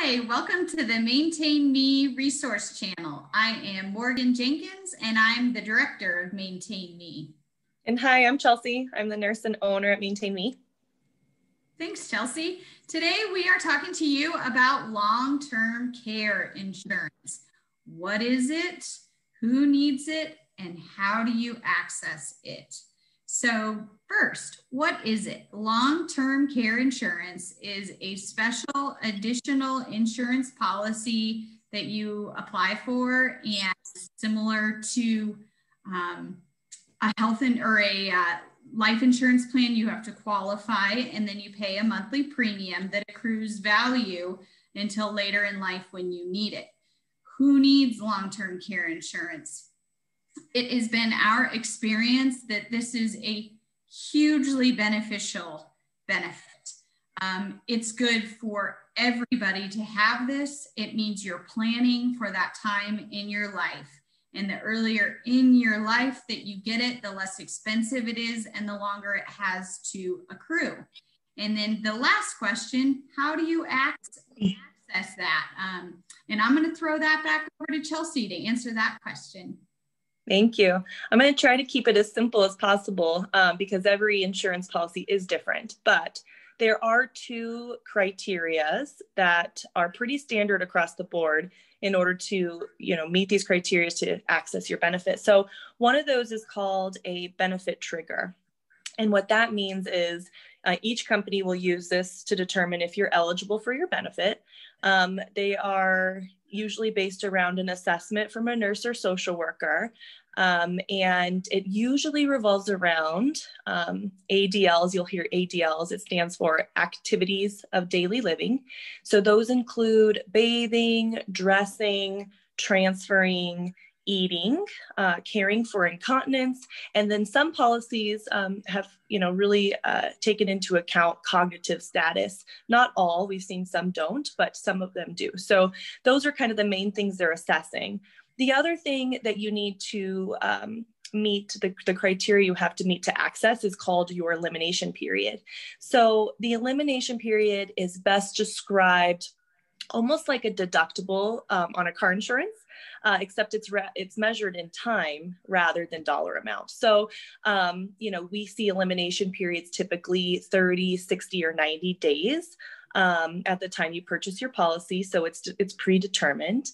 Hi, welcome to the Maintain Me resource channel. I am Morgan Jenkins and I'm the director of Maintain Me. And hi, I'm Chelsea. I'm the nurse and owner at Maintain Me. Thanks, Chelsea. Today we are talking to you about long-term care insurance. What is it? Who needs it? And how do you access it? So first, what is it? Long-term care insurance is a special additional insurance policy that you apply for, and similar to a health or a life insurance plan, you have to qualify and then you pay a monthly premium that accrues value until later in life when you need it. Who needs long-term care insurance? It has been our experience that this is a hugely beneficial benefit. It's good for everybody to have this. It means you're planning for that time in your life. And the earlier in your life that you get it, the less expensive it is and the longer it has to accrue. And then the last question, how do you access that? And I'm going to throw that back over to Chelsea to answer that question. Thank you. I'm going to try to keep it as simple as possible because every insurance policy is different, but there are two criteria that are pretty standard across the board in order to, meet these criteria to access your benefit. So one of those is called a benefit trigger. And what that means is each company will use this to determine if you're eligible for your benefit. They are usually based around an assessment from a nurse or social worker. And it usually revolves around ADLs. You'll hear ADLs. It stands for activities of daily living. So those include bathing, dressing, transferring, eating, caring for incontinence. And then some policies have, really taken into account cognitive status. Not all, we've seen some don't, but some of them do. So those are kind of the main things they're assessing. The other thing that you need to meet, the criteria you have to meet to access is called your elimination period. So the elimination period is best described almost like a deductible on a car insurance, except it's measured in time rather than dollar amount. So, we see elimination periods typically 30, 60, or 90 days at the time you purchase your policy. So it's predetermined.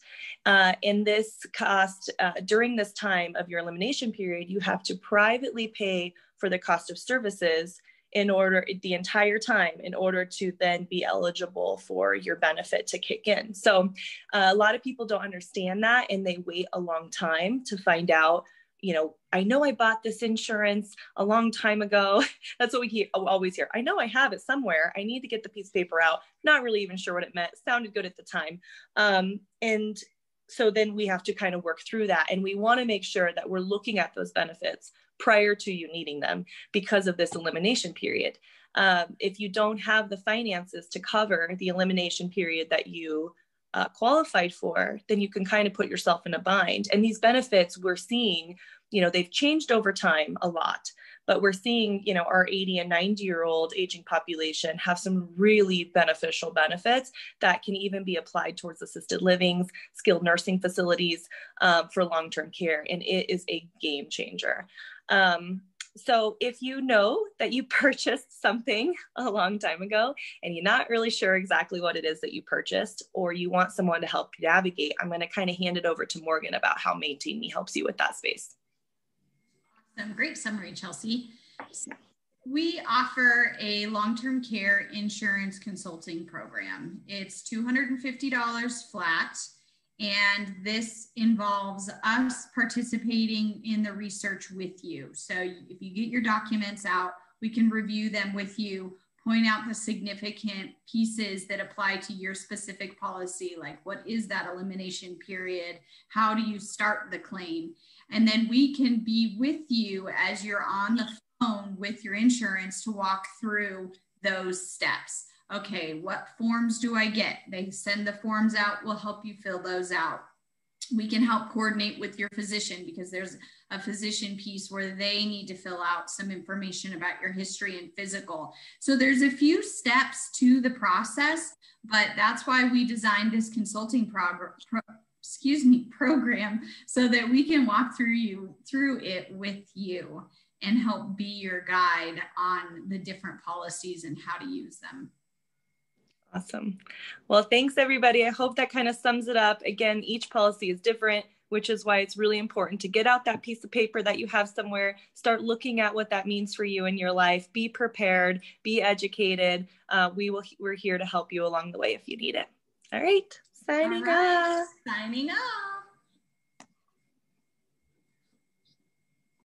And this cost, during this time of your elimination period, you have to privately pay for the cost of services the entire time in order to then be eligible for your benefit to kick in. So a lot of people don't understand that and they wait a long time to find out, I know I bought this insurance a long time ago. That's what we always hear. I know I have it somewhere. I need to get the piece of paper out. Not really even sure what it meant. Sounded good at the time. And so then we have to kind of work through that. And we want to make sure that we're looking at those benefits prior to you needing them because of this elimination period. If you don't have the finances to cover the elimination period that you qualified for, then you can kind of put yourself in a bind. And these benefits we're seeing, they've changed over time a lot, but we're seeing, our 80 and 90-year-old aging population have some really beneficial benefits that can even be applied towards assisted livings, skilled nursing facilities for long-term care. And it is a game changer. So if you know that you purchased something a long time ago and you're not really sure exactly what it is that you purchased, or you want someone to help you navigate, I'm going to kind of hand it over to Morgan about how Maintain Me helps you with that space. Awesome. Great summary, Chelsea. We offer a long-term care insurance consulting program. It's $250 flat. And this involves us participating in the research with you. So if you get your documents out, we can review them with you, point out the significant pieces that apply to your specific policy, like what is that elimination period? How do you start the claim? And then we can be with you as you're on the phone with your insurance to walk through those steps. Okay, what forms do I get? They send the forms out. We'll help you fill those out. We can help coordinate with your physician because there's a physician piece where they need to fill out some information about your history and physical. So there's a few steps to the process, but that's why we designed this consulting program so that we can walk through it with you and help be your guide on the different policies and how to use them. Awesome. Well, thanks everybody. I hope that kind of sums it up. Again, each policy is different, which is why it's really important to get out that piece of paper that you have somewhere, start looking at what that means for you in your life, be prepared, be educated. We're here to help you along the way if you need it. All right. Signing off. Signing off.